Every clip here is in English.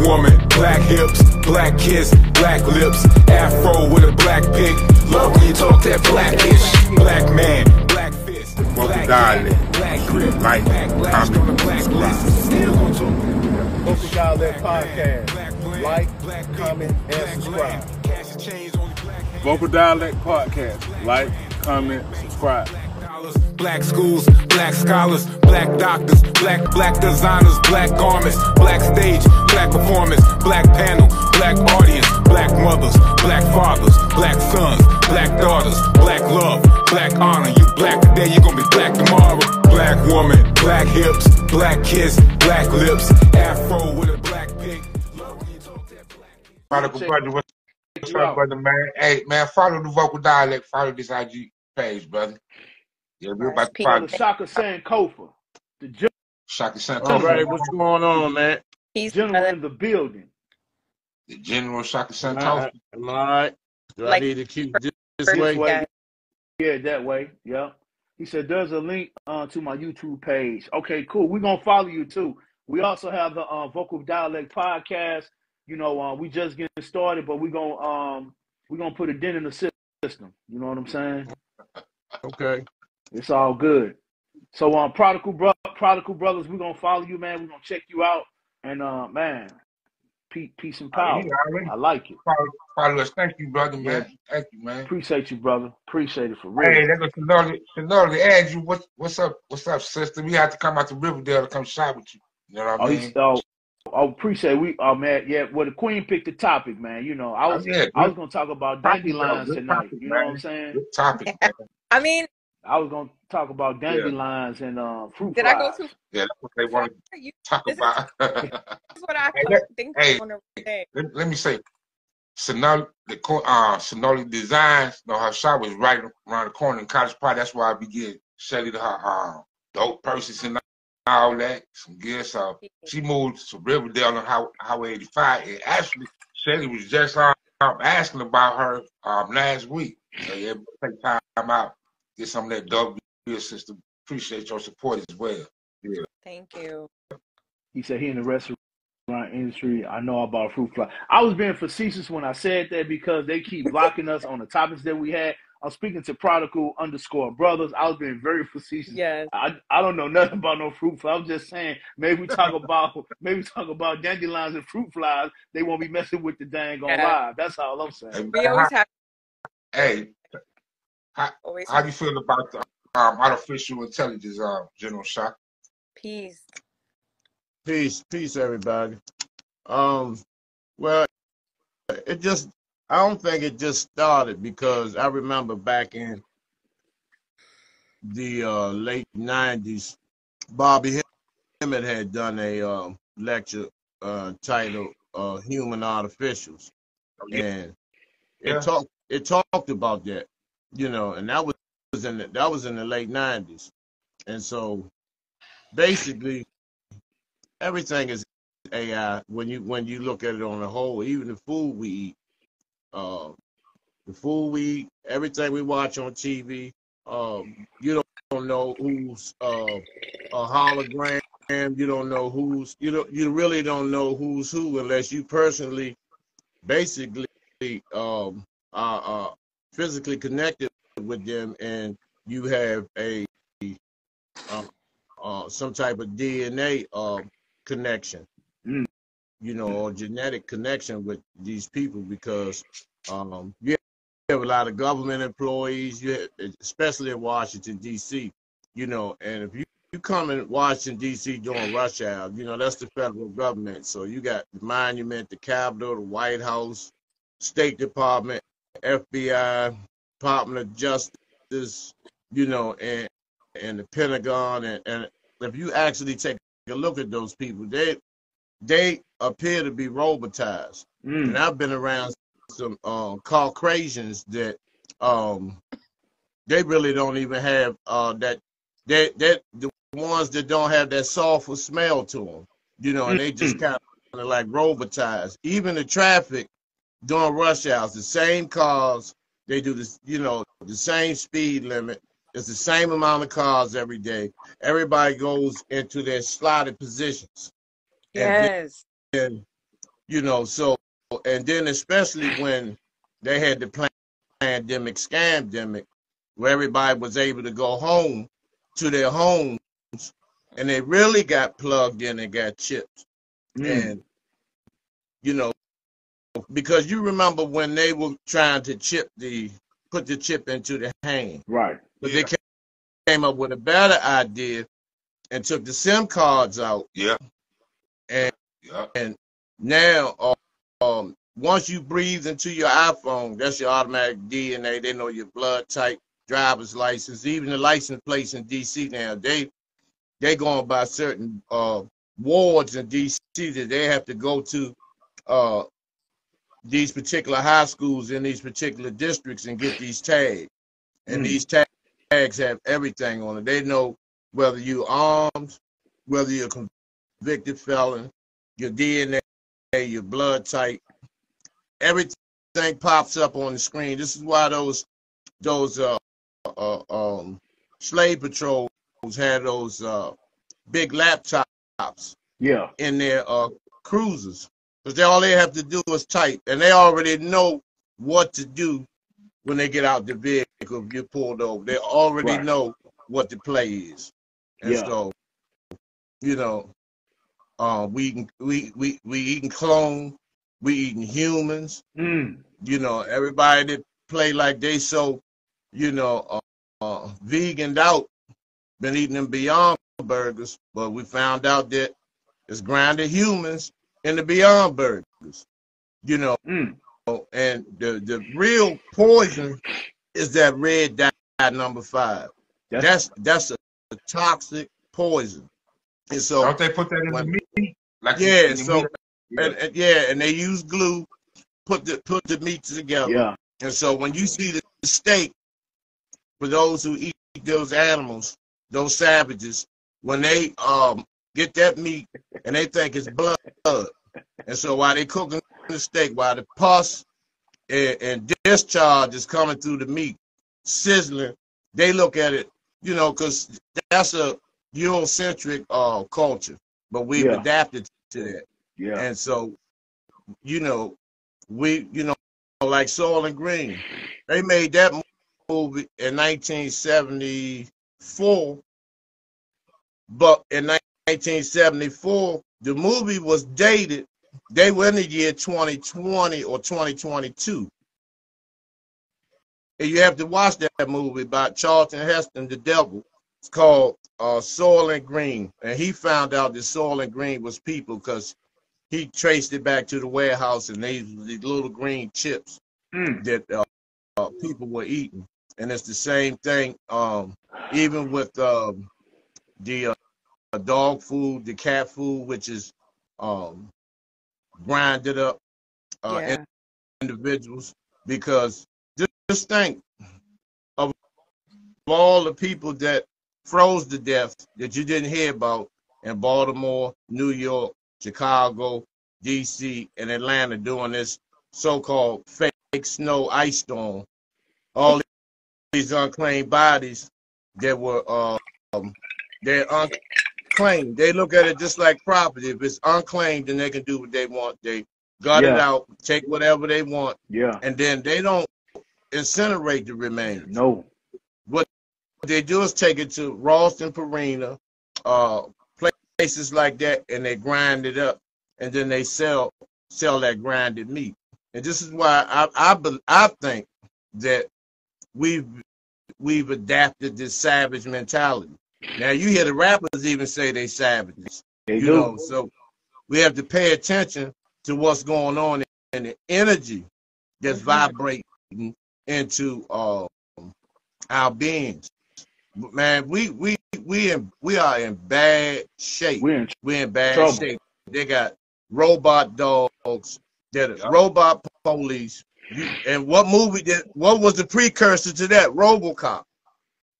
woman, black hips, black kiss, black lips, afro with a black pick. Love when you talk that blackish. Black man, black fist, Vocal Dialect, black grip, like, comment, Vocal Dialect Podcast. Like, comment, and subscribe. Vocal Dialect Podcast. Like, comment, subscribe. Black schools, black scholars, black doctors, black designers, black garments, black stage, black performance, black panel, black audience, black mothers, black fathers, black sons, black daughters, black love, black honor. You black today, you gonna be black tomorrow. Black woman, black hips, black kiss, black lips, afro with a black pig. Love when you talk that black. Prodigal brother, what's up, brother, man? Hey, man, follow the Vocal Dialect. Follow this IG page, brother. Yeah, we're about to follow Shaka Sankofa. The Shaka Sankofa. All right, what's going on, man? He's general in the building. The General Shaka Sankofa. Am I right? Do I need to keep this way? Yeah, that way. Yeah. He said there's a link to my YouTube page. Okay, cool. We're gonna follow you too. We also have the Vocal Dialect Podcast. You know, we just getting started, but we're gonna put a dent in the system. You know what I'm saying? Okay. It's all good. So Prodigal Brothers, we're gonna follow you, man. We're gonna check you out. And man, peace and power. I like it. Follow us. Thank you, brother, man. Yeah. Thank you, man. Appreciate you, brother. Appreciate it for real. Hey, that goes to ask you what's up, sister? We have to come out to Riverdale to come shop with you. You know what I mean? I appreciate man. Yeah, well, the Queen picked the topic, man. You know, I was gonna talk about dandelions tonight. You know what I'm saying? Good topic. I mean, I was gonna talk about dandelions and fruit flies. Did I go too? Yeah, that's what they want to talk about. This is what I think. Hey, let me say, Sonali Designs. Her shop was right around the corner in College Park. That's why I be getting Shelly to her dope purses and all that, some gear. So she moved to Riverdale on Highway 85. And actually, Shelly was just asking about her last week. So yeah, take time out, get some of that dope gear system. Appreciate your support as well. Yeah. Thank you. He said he in the restaurant industry. I know about fruit fly. I was being facetious when I said that because they keep blocking us on the topics that we had. I'm speaking to Prodigal_brothers. I was being very facetious. Yes. I don't know nothing about no fruit fly. I'm just saying maybe we talk about dandelions and fruit flies. They won't be messing with the dang on live. That's all I'm saying. We always have. Hey, how do you feel about the artificial intelligence, General Shock? Peace, everybody. Well, I don't think it just started because I remember back in the late 90s, Bobby Hemmett had done a lecture titled Human Artificials. And it talked about that, you know, and that was in the late 90s. And so basically everything is AI when you look at it on the whole. Even the food we eat, everything we watch on TV, you don't know who's a hologram. You don't know you really don't know who's who unless you personally basically are physically connected with them and you have a some type of DNA connection, you know, or genetic connection with these people because you have a lot of government employees, especially in Washington, D.C., you know, and if you come in Washington, D.C. during rush hour, you know, that's the federal government. So you got the monument, the Capitol, the White House, State Department, FBI, Department of Justice, you know, and the Pentagon. And if you actually take a look at those people, they appear to be robotized. And I've been around some Caucasians that they really don't even have that the ones that don't have that sulfur smell to them, you know, and they just kind of like robotized. Even the traffic during rush hours, the same cars, they do this, you know, the same speed limit. It's the same amount of cars every day. Everybody goes into their slotted positions. Yes. And You know, so, and then especially when they had the pandemic, scamdemic, where everybody was able to go home to their homes, and they really got plugged in and got chipped. And, you know, because you remember when they were trying to put the chip into the hand. Right. But they came up with a better idea and took the SIM cards out. Yeah. And now, once you breathe into your iPhone, that's your automatic DNA. They know your blood type, driver's license, even the license plates in DC now. They going by certain wards in DC that they have to go to these particular high schools in these particular districts and get these tags. And these tags have everything on it. They know whether you're armed, whether you're a convicted felon, your DNA, your blood type, everything pops up on the screen. This is why those slave patrols had those big laptops in their cruisers, because all they have to do is type, and they already know what to do when they get out the vehicle. If you're pulled over, they already know what the play is. And so, you know, we eating clone, we eating humans. You know, everybody that play like they so, you know, veganed out, been eating them Beyond Burgers, but we found out that it's grounded humans in the Beyond Burgers. You know, and the real poison is that red dye number 5. That's a toxic poison. And so don't they put that in the meat? Like and they use glue, put the meat together. Yeah. And so when you see the steak, for those who eat those animals, those savages, when they get that meat and they think it's blood, and so while they cooking the steak, while the pus and discharge is coming through the meat, sizzling, they look at it, you know, because that's a Eurocentric culture, but we've adapted to that. Yeah. And so, you know, like Soylent Green, they made that movie in 1974, but in 1974, the movie was dated. They were in the year 2020 or 2022. And you have to watch that movie by Charlton Heston, The Devil. It's called Soylent Green. And he found out that Soylent Green was people because he traced it back to the warehouse, and these little green chips that people were eating. And it's the same thing, even with the dog food, the cat food, which is grinded up individuals. Because just think of all the people that froze to death that you didn't hear about in Baltimore, New York, Chicago, DC, and Atlanta during this so-called fake snow ice storm. All these unclaimed bodies that were they're unclaimed. They look at it just like property. If it's unclaimed, then they can do what they want. They gut it out, take whatever they want, and then they don't incinerate the remains. No. What they do is take it to Ralston Purina, places like that, and they grind it up, and then they sell that grinded meat. And this is why I think that we've adapted this savage mentality. Now you hear the rappers even say they savages. They do. Know, so we have to pay attention to what's going on in the energy that's vibrating into our beings. Man, we are in bad shape. We're in bad shape. They got robot dogs, robot police. And what was the precursor to that? RoboCop.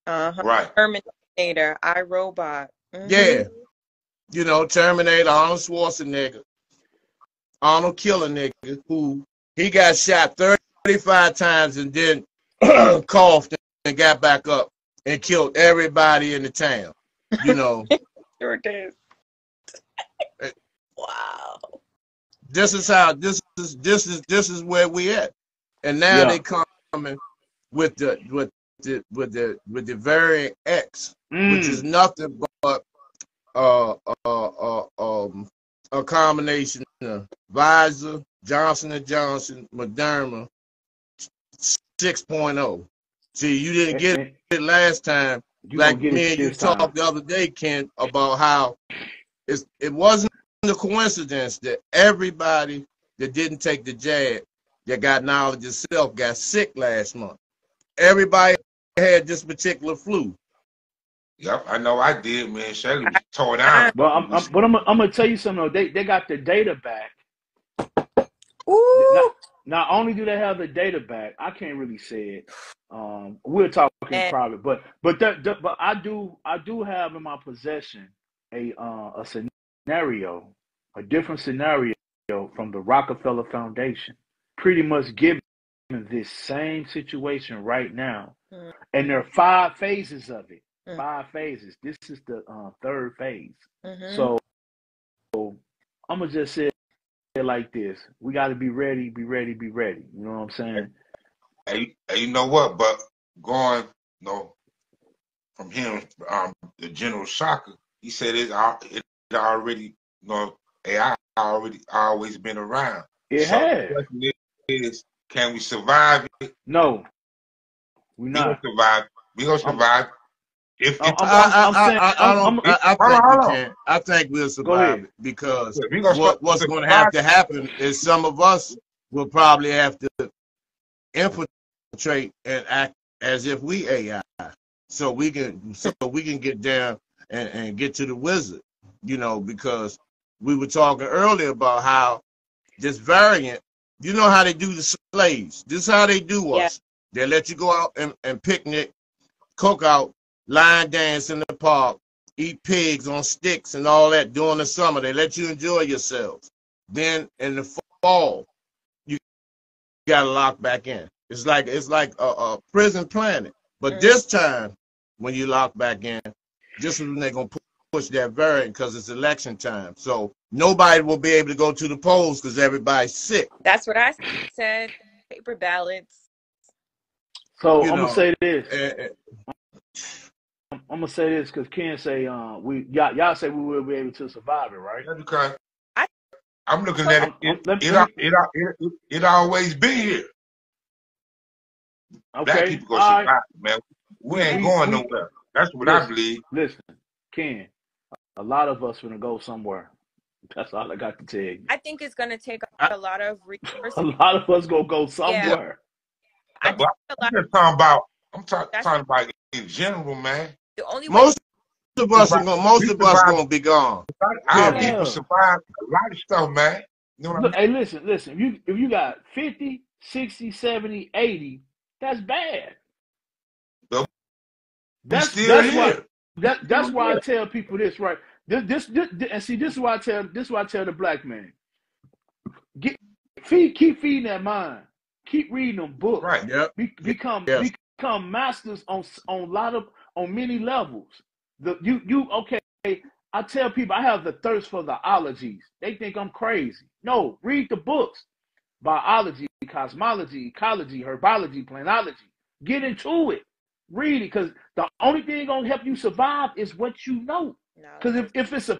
Right. Terminator, iRobot. Yeah. You know, Terminator, Arnold Schwarzenegger. Arnold killer nigga who he got shot 35 times and then coughed and got back up and killed everybody in the town. You know. Sure did. Wow. this is how this is where we at. And now they coming with the variant X, which is nothing but a combination of Pfizer, Johnson & Johnson, Moderna 6.0. See, you didn't get it last time. Like me and you talked the other day, Ken, about how it wasn't a coincidence that everybody that didn't take the jab, that got knowledge of self, got sick last month. Everybody had this particular flu. Yep, I know I did, man. Shelly was tore down. But I'm gonna tell you something though. They got the data back. Ooh. Not only do they have the data back, I can't really say it. We'll talk in private, but I do have in my possession a scenario, a different scenario from the Rockefeller Foundation, pretty much giving this same situation right now, and there are 5 phases of it. 5 phases. This is the 3rd phase. So I'm gonna just say it like this: we got to be ready, be ready, be ready. You know what I'm saying? Hey, you know what? But going, from him, the General Shocker, he said it already, AI always been around. It has. The question is, can we survive it? No, we're not. We gonna survive. I think we'll survive it, because what's going to have to happen is some of us will probably have to infiltrate and act as if we AI, so we can get down and get to the wizard, because we were talking earlier about how this variant, how they do the slaves. This is how they do us. They let you go out and picnic, cook out, line dance in the park, eat pigs on sticks and all that during the summer. They let you enjoy yourselves. Then in the fall, you gotta lock back in. It's like a prison planet. But this time, when you lock back in, this is when they're gonna push that variant, because it's election time. So nobody will be able to go to the polls because everybody's sick. That's what I said. Paper ballots. So I'm gonna say this. I'm gonna say this because Ken say y'all say we will be able to survive it, right? Because I'm looking at it. It always been here. Okay. Black people gonna survive, man. We ain't going nowhere. That's what I believe. Listen, Ken, a lot of us gonna go somewhere. That's all I got to tell you. I think it's gonna take a lot of resources. A lot of us gonna go somewhere. I think I'm talking about in general, man. The only most of us gonna be gone. Our people survive a lot of stuff, man. You know what Look, hey, listen. If you got 50, 60, 70, 80, that's bad. But that's here. That's why I tell people this, right? This and see, this is why I tell the black man. Keep feeding that mind. Keep reading them books. Right. Yep. Become masters on many levels. Okay. I tell people I have the thirst for the ologies. They think I'm crazy. No, read the books. Biology, cosmology, ecology, herbology, planology. Get into it. Read it, because the only thing gonna help you survive is what you know. Because if it's a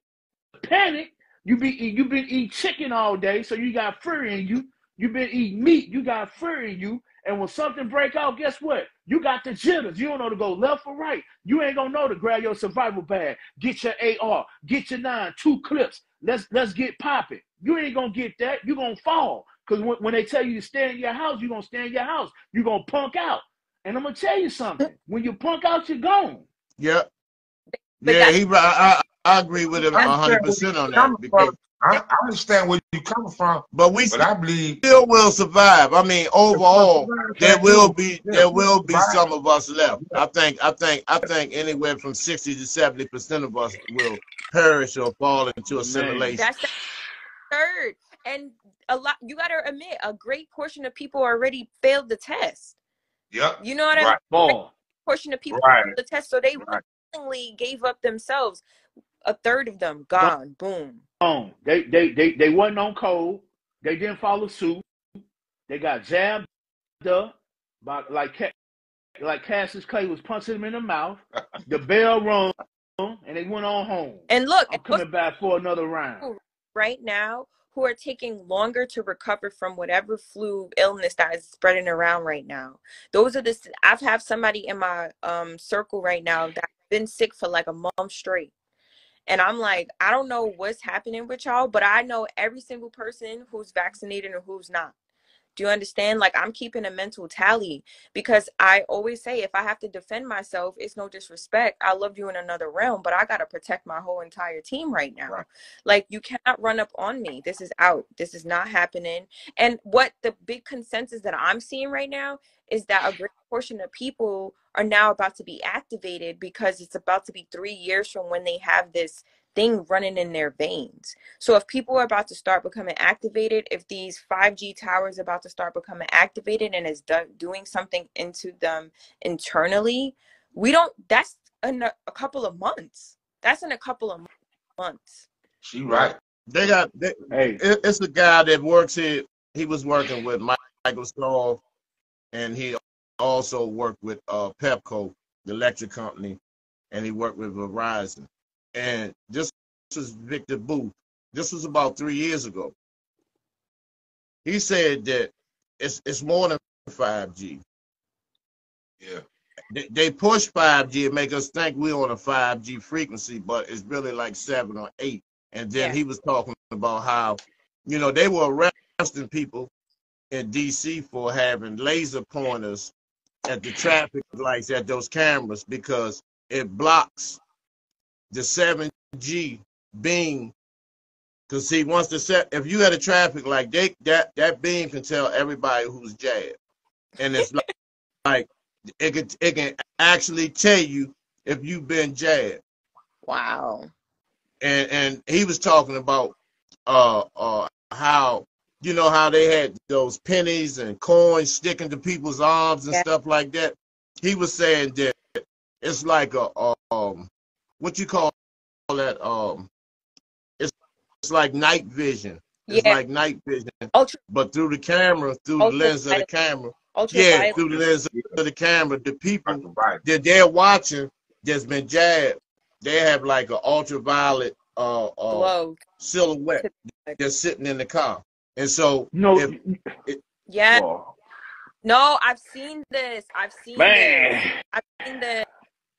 panic, you've been eating chicken all day, so you got fear in you. You've been eating meat, you got fear in you. And when something break out, guess what? You got the jitters. You don't know to go left or right. You ain't gonna know to grab your survival bag, get your AR, get your 9, 2 clips. Let's get popping. You ain't gonna get that. You're gonna fall. Because when they tell you to stay in your house, you're gonna stay in your house. You're gonna punk out. And I'm gonna tell you something. When you punk out, you're gone. Yeah. Yeah, I agree with him 100% on that. Because I understand where you're coming from, but I believe still will survive. I mean, overall, there will be some of us left. I think anywhere from 60 to 70% of us will perish or fall into assimilation. That's the third, and a lot. You got to admit, a great portion of people already failed the test. Yep. You know what I mean? A portion of people failed the test, so they willingly gave up themselves. A third of them gone. Boom. They wasn't on code. They didn't follow suit. They got jabbed up by like Cassius Clay was punching him in the mouth. The bell rung, and they went on home. And look, I'm coming back for another round. Right now, who are taking longer to recover from whatever flu illness that is spreading around right now. Those are I have somebody in my circle right now that's been sick for like a month straight. And I'm like, I don't know what's happening with y'all, but I know every single person who's vaccinated and who's not. Do you understand? Like, I'm keeping a mental tally because I always say if I have to defend myself, it's no disrespect. I love you in another realm, but I got to protect my whole entire team right now. Right. Like, you cannot run up on me. This is out. This is not happening. And what the big consensus that I'm seeing right now is that a great portion of people are now about to be activated because it's about to be 3 years from when they have this thing running in their veins. So if people are about to start becoming activated, if these 5G towers are about to start becoming activated and is doing something into them internally, that's in a couple of months. That's in a couple of months. She right. It's a guy that works here. He was working with Michael Stahl, and he also worked with Pepco, the electric company, and he worked with Verizon. And this was Victor Booth. This was about 3 years ago. He said that it's more than 5G. Yeah. They push 5G and make us think we're on a 5G frequency, but it's really like 7 or 8. And then he was talking about how, they were arresting people in D.C. for having laser pointers at the traffic lights at those cameras because it blocks the 7G beam. Because see, if you had a traffic light, that beam can tell everybody who's jabbed, and it's like it can actually tell you if you've been jabbed. Wow. And he was talking about how how they had those pennies and coins sticking to people's arms and stuff like that. He was saying that it's like what you call that? It's like night vision. It's like night vision, but through the camera, through the lens of the camera. Through the lens of the camera, the people that they're watching that's been jabbed, they have like an ultraviolet silhouette that's sitting in the car. And so No, I've seen this. I've seen this.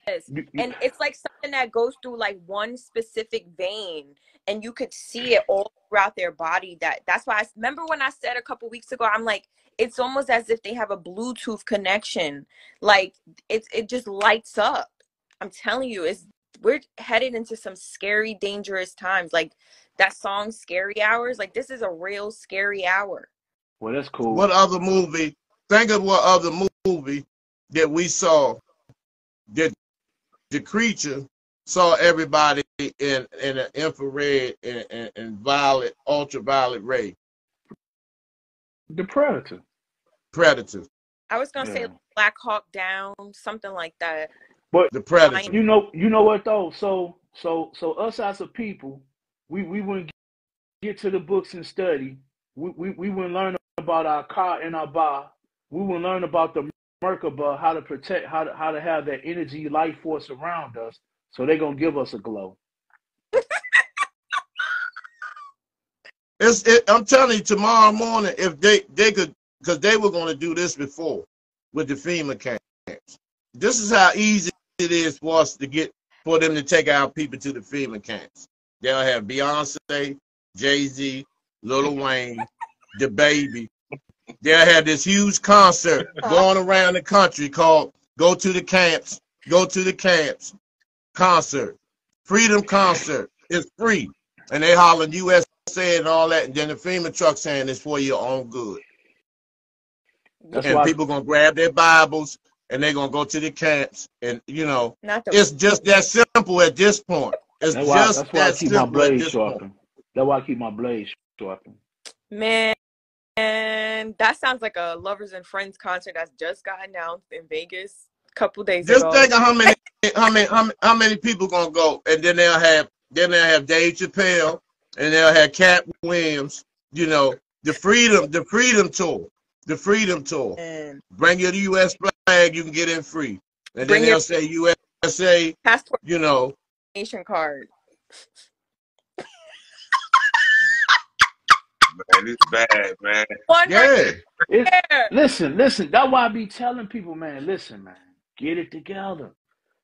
And it's like something that goes through like one specific vein, and you could see it all throughout their body. That's why I remember when I said a couple weeks ago, I'm like, it's almost as if they have a Bluetooth connection. Like it just lights up. I'm telling you, we're headed into some scary, dangerous times. Like that song Scary Hours, like this is a real scary hour. Well, that's cool. What other movie? Think of what other movie that we saw that the creature saw everybody in an infrared and violet, ultraviolet ray. The Predator. I was gonna say Black Hawk Down, something like that. But the Predator. You know what though? So us as a people, we wouldn't get to the books and study. We wouldn't learn about our car and our bar. We wouldn't learn about the Merkaba, how to protect, how to have that energy, life force around us. So they're gonna give us a glow. I'm telling you, tomorrow morning, if they could, because they were going to do this before with the FEMA camps. This is how easy it is for them to take our people to the FEMA camps. They'll have Beyonce, Jay-Z, Lil Wayne, the baby. They'll have this huge concert going around the country called Go to the Camps concert. Freedom concert. It's free. And they hollering USA and all that, and then the FEMA truck saying it's for your own good. And people going to grab their Bibles and they're going to go to the camps. And, it's just that simple at this point. That's why I keep my blades sharpened. That's why I keep my blades sharpened. Man, that sounds like a Lovers and Friends concert that's just got announced in Vegas a couple days ago. Just think of how many people going to go, and then they'll have Dave Chappelle, and they'll have Cat Williams, The freedom tour. The freedom tour. And Bring your U.S. flag, you can get in free. And then they'll say USA, passport you know. nation card. Man, it's bad, man. Listen. That's why I be telling people, man, listen, man, get it together.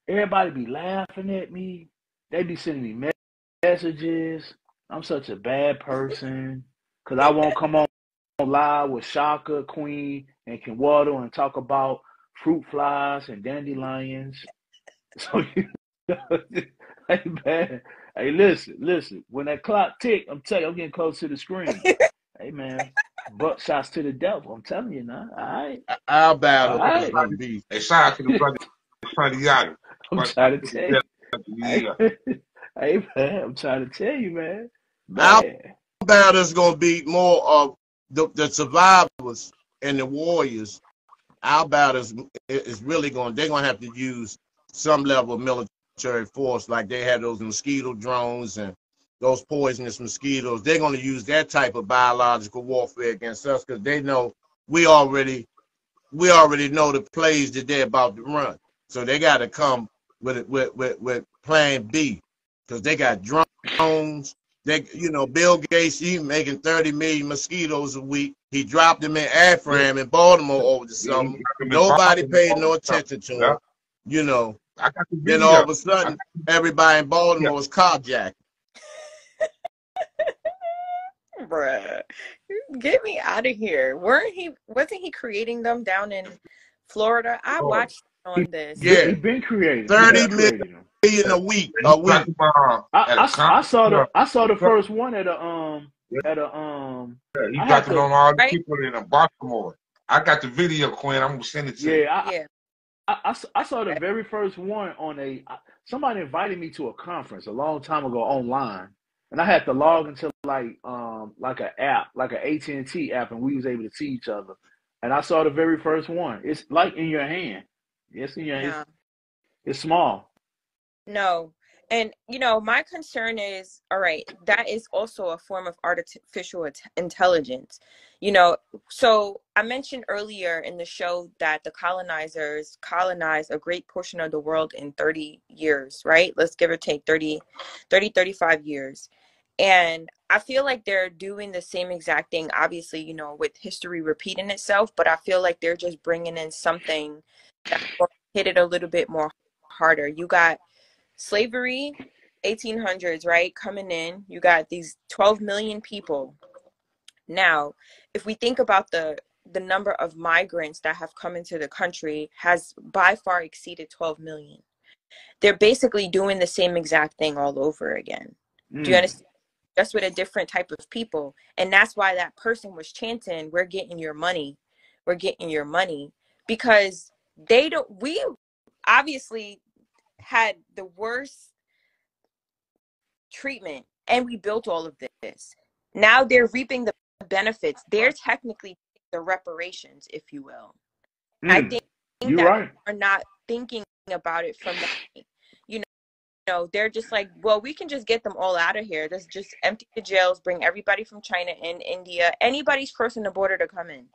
Everybody be laughing at me. They be sending me messages. I'm such a bad person because I won't come on live with Shaka, Queen, and Kenwater and talk about fruit flies and dandelions. So, hey, man. Hey, listen. When that clock tick, I'm telling you, I'm getting close to the screen. Hey, man, butt shots to the devil. I'm telling you now. All right. Our battle All is going to be. Hey, shout out to the brother Santiago. I'm trying to tell you. Hey, man, I'm trying to tell you, man. Our battle is going to be more of the survivors and the warriors. Our battle is really going. They're going to have to use some level of military force, like they had those mosquito drones and those poisonous mosquitoes. They're going to use that type of biological warfare against us because they know we already know the plays that they're about to run. So they got to come with plan B because they got drones. They, Bill Gates, he making 30 million mosquitoes a week. He dropped them in Afram in Baltimore over the summer. Nobody paid no attention to him. Then all of a sudden, everybody in Baltimore was carjacked. Bruh, get me out of here. Wasn't he creating them down in Florida? I watched on this. Yeah, he's been creating 30 million a week. I saw the first one at a he dropped it on all the people in Baltimore. I got the video, Quinn. I'm gonna send it to you. I saw the very first one on somebody invited me to a conference a long time ago online, and I had to log into like an app, like an AT&T app, and we was able to see each other. And I saw the very first one. It's like in your hand. It's in your hand. It's small. No. And, my concern is, all right, that is also a form of artificial intelligence. So I mentioned earlier in the show that the colonizers colonized a great portion of the world in 30 years, right? Let's give or take 35 years. And I feel like they're doing the same exact thing, obviously, with history repeating itself, but I feel like they're just bringing in something that will hit it a little bit more harder. You got slavery, 1800s, right? Coming in, you got these 12 million people. Now, if we think about the number of migrants that have come into the country has by far exceeded 12 million. They're basically doing the same exact thing all over again. Do you understand? Just with a different type of people. And that's why that person was chanting, "We're getting your money. We're getting your money." Because we obviously had the worst treatment and we built all of this. Now they're reaping the benefits. They're technically the reparations, if you will. I think that are not thinking about it from that. They're just like, well, we can just get them all out of here. Let's just empty the jails, bring everybody from China and India, anybody's crossing the border to come in.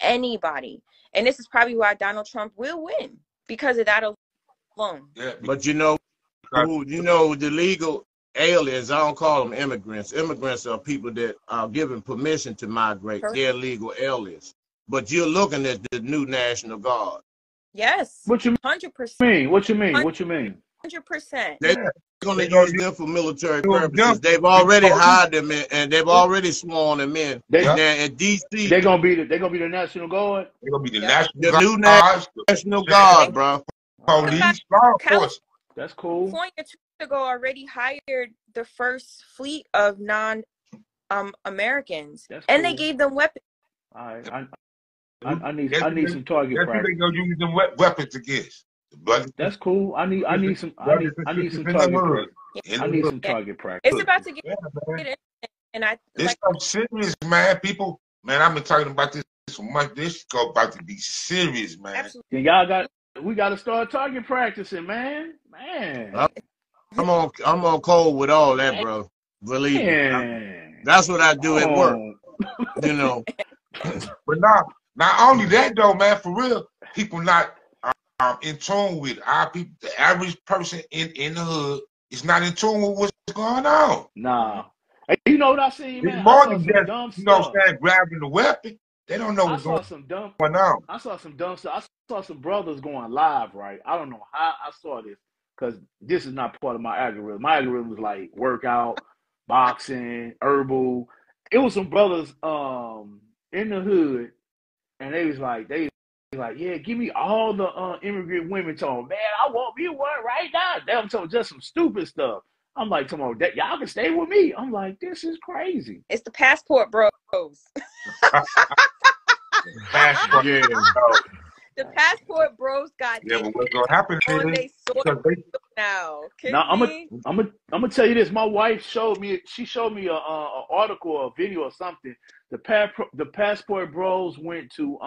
Anybody. And this is probably why Donald Trump will win, because of that alone. Yeah, but the legal aliens, I don't call them immigrants. Immigrants are people that are given permission to migrate. Correct. They're legal aliens. But you're looking at the new National Guard. Yes. What you 100%. What you mean? 100%. They're going to use them for military purposes. They've already hired them in, and they've already sworn them in. Now in D.C., they're gonna be the National Guard. They're gonna be the new National Guard, bro. Police, law enforcement. That's cool. California 2 years ago already hired the first fleet of non-Americans, and they gave them weapons. All right, I need some target practice. They're gonna use them weapons against. That's cool. I need some target practice. I need some target practice. It's about to get in, and it's so serious, man. People, man, I've been talking about this so much. This is about to be serious, man. Absolutely. We got to start target practicing, man. I'm on code with all that, bro. Believe me. That's what I do at work. You know. But not only that though, man, for real, people not in tune with our people. The average person in the hood is not in tune with what's going on. Nah. Hey, you know what I seen, man? It's I more saw than some just, dumb you know what stuff. I'm saying, grabbing the weapon. They don't know I what's saw some dumb. going on. I saw some dumb stuff. I saw some brothers going live, right? I don't know how I saw this because this is not part of my algorithm. My algorithm was like workout, boxing, herbal. It was some brothers in the hood, and they was like, yeah, give me all the immigrant women tone. Man, I want me one right now. They were talking just some stupid stuff. I'm like, come on, y'all can stay with me. I'm like, this is crazy. It's the passport bros. Passport, Yeah. The passport bros got Yeah, but what's gonna happen on is they soil now. Now I'm gonna tell you this. My wife showed me. She showed me a article, or a video, or something. The passport bros went to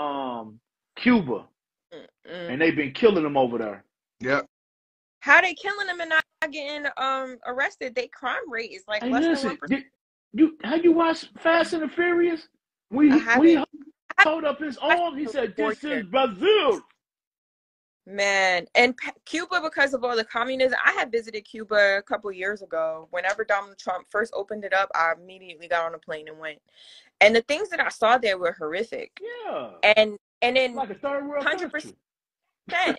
Cuba, and they've been killing them over there. Yep. How they killing them and not getting arrested? Their crime rate is like Hey, less listen, than 1%. have you watched Fast and the Furious? When he hold up his arm, he said, "This is Brazil." Man, and Cuba, because of all the communism, I had visited Cuba a couple years ago. Whenever Donald Trump first opened it up, I immediately got on a plane and went. And the things that I saw there were horrific. Yeah. And then like a third world 100%.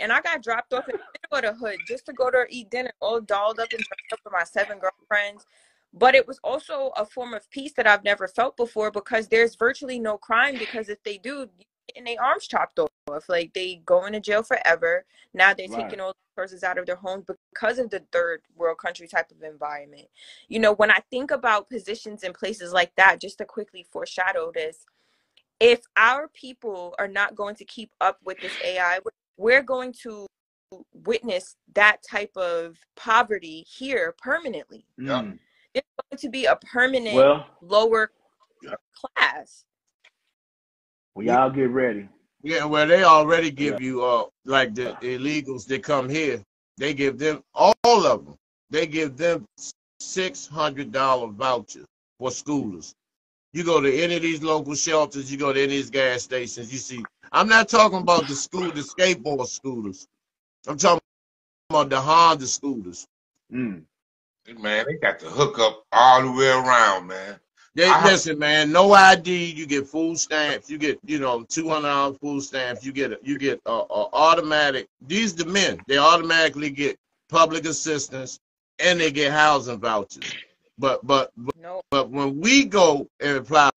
And I got dropped off in the middle of the hood just to go to eat dinner, all dolled up and dressed up with my 7 girlfriends. But it was also a form of peace that I've never felt before, because there's virtually no crime, because if they do, getting their arms chopped off. Like, they go into jail forever. Now they're taking all the persons out of their homes because of the third world country type of environment. You know, when I think about positions in places like that, just to quickly foreshadow this, if our people are not going to keep up with this AI, we're going to witness that type of poverty here permanently. Mm. It's going to be a permanent lower class. Well, y'all get ready. Yeah, well, they already give you, like the illegals that come here, they give them, all of them, they give them $600 vouchers for schoolers. You go to any of these local shelters, you go to any of these gas stations, you see, I'm not talking about the skateboard scooters. I'm talking about the Honda scooters. Man, they got the hookup all the way around, man. Listen, man, no ID, you get food stamps, you get, $200 food stamps, you get automatic. These the men, they automatically get public assistance and they get housing vouchers. But when we go and apply